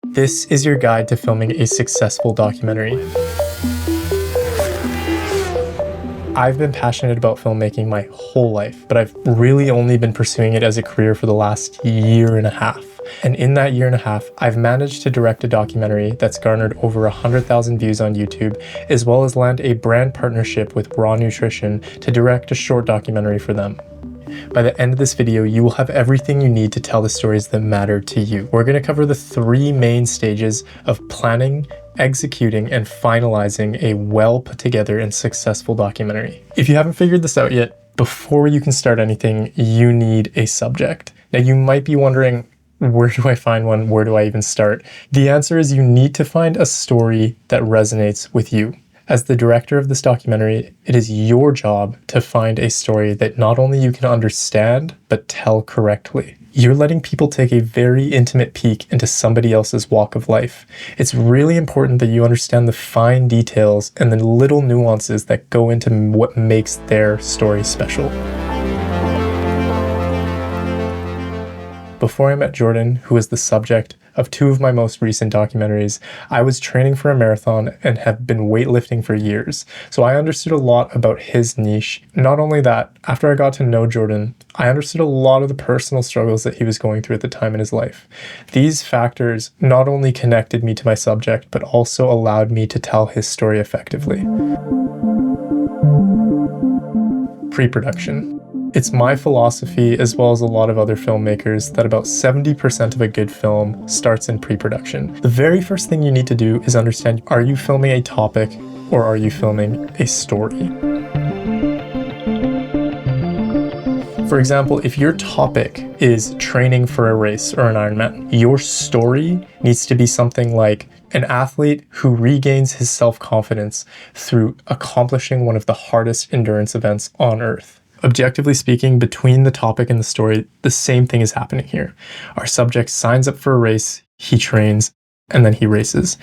This is your guide to filming a successful documentary. I've been passionate about filmmaking my whole life, but I've really only been pursuing it as a career for the last year and a half. And in that year and a half, I've managed to direct a documentary that's garnered over 100,000 views on YouTube, as well as land a brand partnership with Raw Nutrition to direct a short documentary for them. By the end of this video, you will have everything you need to tell the stories that matter to you. We're going to cover the 3 main stages of planning, executing, and finalizing a well put together and successful documentary. If you haven't figured this out yet, before you can start anything, you need a subject. Now you might be wondering, where do I find one? Where do I even start? The answer is you need to find a story that resonates with you. As the director of this documentary, it is your job to find a story that not only you can understand, but tell correctly. You're letting people take a very intimate peek into somebody else's walk of life. It's really important that you understand the fine details and the little nuances that go into what makes their story special. Before I met Jordan, who is the subject of 2 of my most recent documentaries, I was training for a marathon and have been weightlifting for years, so I understood a lot about his niche. Not only that, after I got to know Jordan, I understood a lot of the personal struggles that he was going through at the time in his life. These factors not only connected me to my subject, but also allowed me to tell his story effectively. Pre-production. It's my philosophy, as well as a lot of other filmmakers, that about 70% of a good film starts in pre-production. The very first thing you need to do is understand, are you filming a topic or are you filming a story? For example, if your topic is training for a race or an Ironman, your story needs to be something like an athlete who regains his self-confidence through accomplishing one of the hardest endurance events on Earth. Objectively speaking, between the topic and the story, the same thing is happening here. Our subject signs up for a race, he trains, and then he races.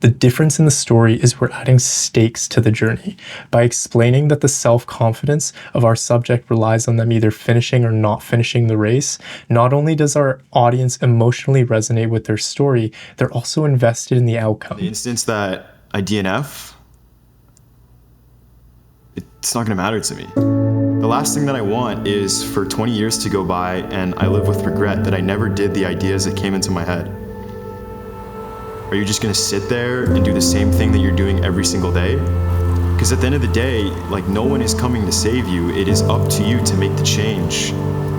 The difference in the story is we're adding stakes to the journey. By explaining that the self-confidence of our subject relies on them either finishing or not finishing the race, not only does our audience emotionally resonate with their story, they're also invested in the outcome. The instance that I DNF, it's not going to matter to me. The last thing that I want is for 20 years to go by and I live with regret that I never did the ideas that came into my head. Are you just gonna sit there and do the same thing that you're doing every single day? Because at the end of the day, like, no one is coming to save you. It is up to you to make the change.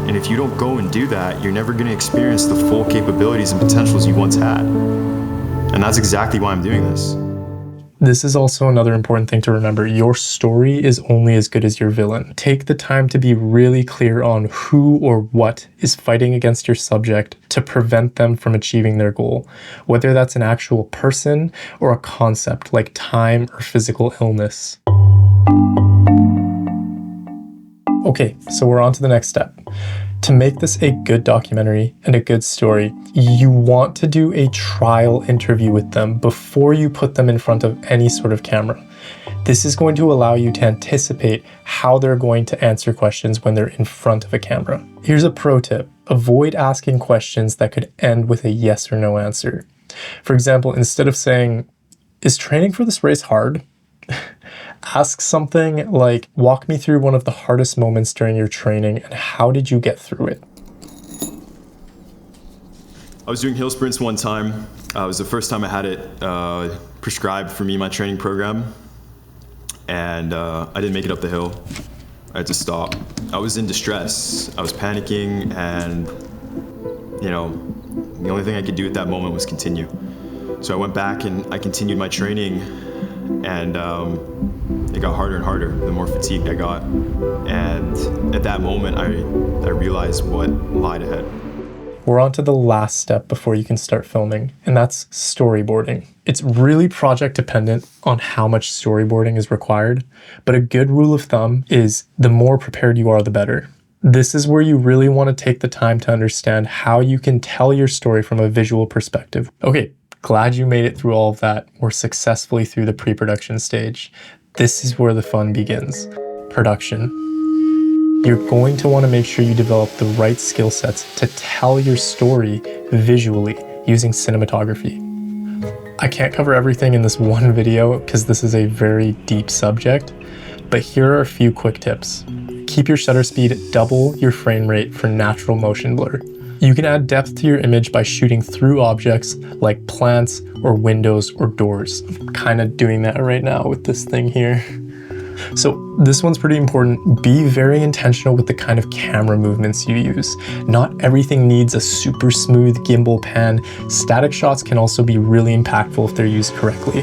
And if you don't go and do that, you're never gonna experience the full capabilities and potentials you once had. And that's exactly why I'm doing this. This is also another important thing to remember. Your story is only as good as your villain. Take the time to be really clear on who or what is fighting against your subject to prevent them from achieving their goal, whether that's an actual person or a concept like time or physical illness. Okay, so we're on to the next step. To make this a good documentary and a good story, you want to do a trial interview with them before you put them in front of any sort of camera. This is going to allow you to anticipate how they're going to answer questions when they're in front of a camera. Here's a pro tip. Avoid asking questions that could end with a yes or no answer. For example, instead of saying, "Is training for this race hard?" Ask something like, "Walk me through one of the hardest moments during your training and how did you get through it?" I was doing hill sprints one time. It was the first time I had it prescribed for me in my training program. And I didn't make it up the hill. I had to stop. I was in distress. I was panicking, and the only thing I could do at that moment was continue. So I went back and I continued my training, and it got harder and harder the more fatigued I got. And at that moment, I realized what lied ahead. We're on to the last step before you can start filming, and that's storyboarding. It's really project dependent on how much storyboarding is required, but a good rule of thumb is the more prepared you are, the better. This is where you really want to take the time to understand how you can tell your story from a visual perspective. Okay, glad you made it through all of that. We're successfully through the pre-production stage. This is where the fun begins. Production. You're going to want to make sure you develop the right skill sets to tell your story visually. using cinematography. I can't cover everything in this one video because this is a very deep subject, but here are a few quick tips. Keep your shutter speed double your frame rate for natural motion blur. You can add depth to your image by shooting through objects like plants or windows or doors. I'm kind of doing that right now with this thing here. So this one's pretty important. Be very intentional with the kind of camera movements you use. Not everything needs a super smooth gimbal pan. Static shots can also be really impactful if they're used correctly.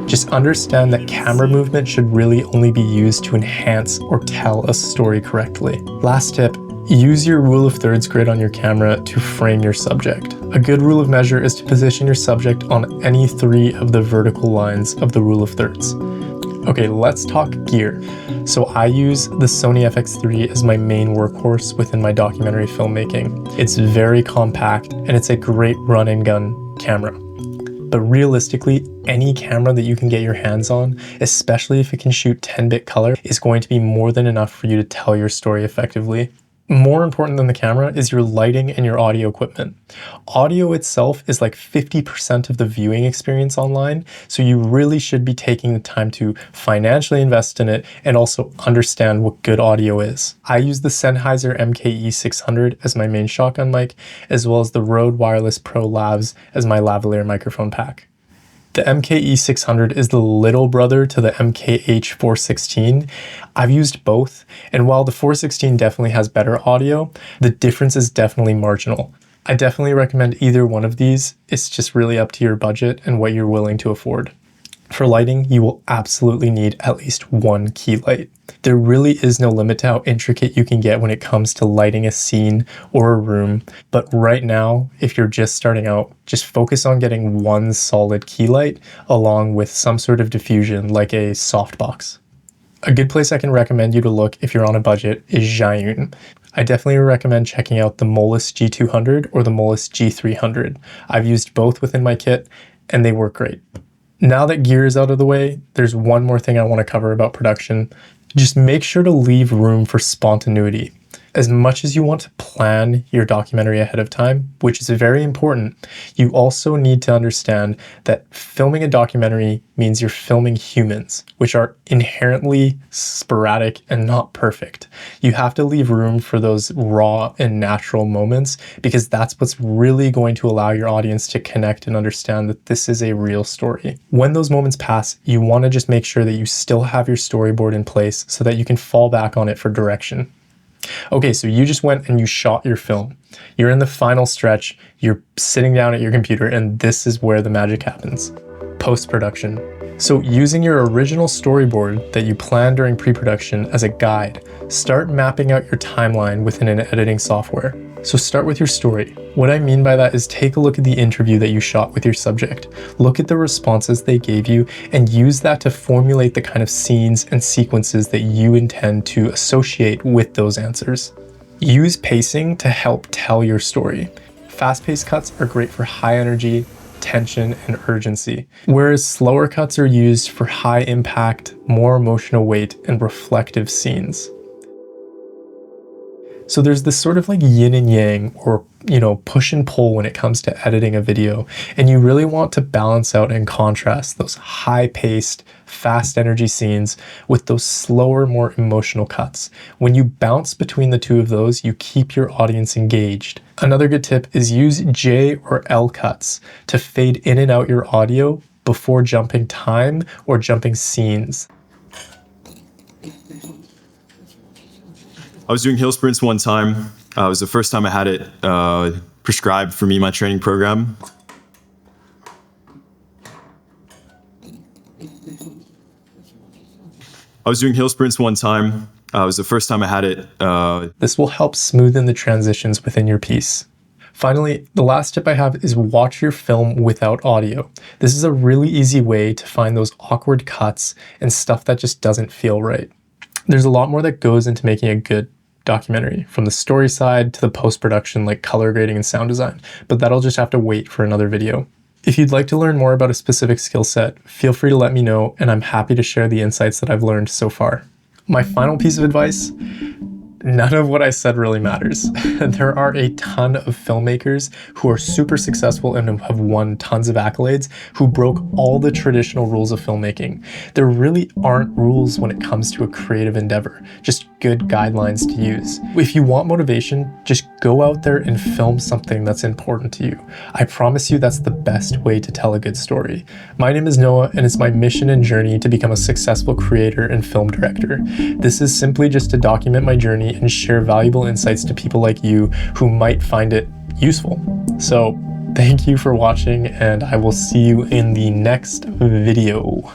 Just understand that camera movement should really only be used to enhance or tell a story correctly. Last tip, use your rule of thirds grid on your camera to frame your subject. A good rule of measure is to position your subject on any 3 of the vertical lines of the rule of thirds. Okay, let's talk gear. So I use the Sony FX3 as my main workhorse within my documentary filmmaking. It's very compact and it's a great run and gun camera. But realistically, any camera that you can get your hands on, especially if it can shoot 10-bit color, is going to be more than enough for you to tell your story effectively. More important than the camera is your lighting and your audio equipment. Audio itself is like 50% of the viewing experience online, so you really should be taking the time to financially invest in it and also understand what good audio is. I use the Sennheiser MKE600 as my main shotgun mic, as well as the Rode Wireless Pro Lavs as my lavalier microphone pack. The MKE600 is the little brother to the MKH416. I've used both, and while the 416 definitely has better audio, the difference is definitely marginal. I definitely recommend either one of these. It's just really up to your budget and what you're willing to afford. For lighting, you will absolutely need at least one key light. There really is no limit to how intricate you can get when it comes to lighting a scene or a room, but right now, if you're just starting out, just focus on getting one solid key light along with some sort of diffusion like a softbox. A good place I can recommend you to look if you're on a budget is Zhiyun. I definitely recommend checking out the Molus G200 or the Molus G300. I've used both within my kit and they work great. Now that gear is out of the way, there's one more thing I want to cover about production. Just make sure to leave room for spontaneity. As much as you want to plan your documentary ahead of time, which is very important, you also need to understand that filming a documentary means you're filming humans, which are inherently sporadic and not perfect. You have to leave room for those raw and natural moments because that's what's really going to allow your audience to connect and understand that this is a real story. When those moments pass, you want to just make sure that you still have your storyboard in place so that you can fall back on it for direction. Okay, so you just went and you shot your film. You're in the final stretch, you're sitting down at your computer, and this is where the magic happens. Post-production. So using your original storyboard that you planned during pre-production as a guide, start mapping out your timeline within an editing software. So start with your story. What I mean by that is take a look at the interview that you shot with your subject. Look at the responses they gave you and use that to formulate the kind of scenes and sequences that you intend to associate with those answers. Use pacing to help tell your story. Fast-paced cuts are great for high energy, tension, and urgency, whereas slower cuts are used for high impact, more emotional weight, and reflective scenes. So there's this sort of like yin and yang or, push and pull when it comes to editing a video. And you really want to balance out and contrast those high-paced, fast energy scenes with those slower, more emotional cuts. When you bounce between the two of those, you keep your audience engaged. Another good tip is use J or L cuts to fade in and out your audio before jumping time or jumping scenes. I was doing hill sprints one time. It was the first time I had it prescribed for me in my training program. I was doing hill sprints one time. It was the first time I had it. This will help smoothen the transitions within your piece. Finally, the last tip I have is watch your film without audio. This is a really easy way to find those awkward cuts and stuff that just doesn't feel right. There's a lot more that goes into making a good documentary, from the story side to the post-production like color grading and sound design, but that'll just have to wait for another video. If you'd like to learn more about a specific skill set, feel free to let me know and I'm happy to share the insights that I've learned so far. My final piece of advice, none of what I said really matters. There are a ton of filmmakers who are super successful and have won tons of accolades who broke all the traditional rules of filmmaking. There really aren't rules when it comes to a creative endeavor, just good guidelines to use. If you want motivation, just go out there and film something that's important to you. I promise you that's the best way to tell a good story. My name is Noah, and it's my mission and journey to become a successful creator and film director. This is simply just to document my journey and share valuable insights to people like you who might find it useful. So thank you for watching, and I will see you in the next video.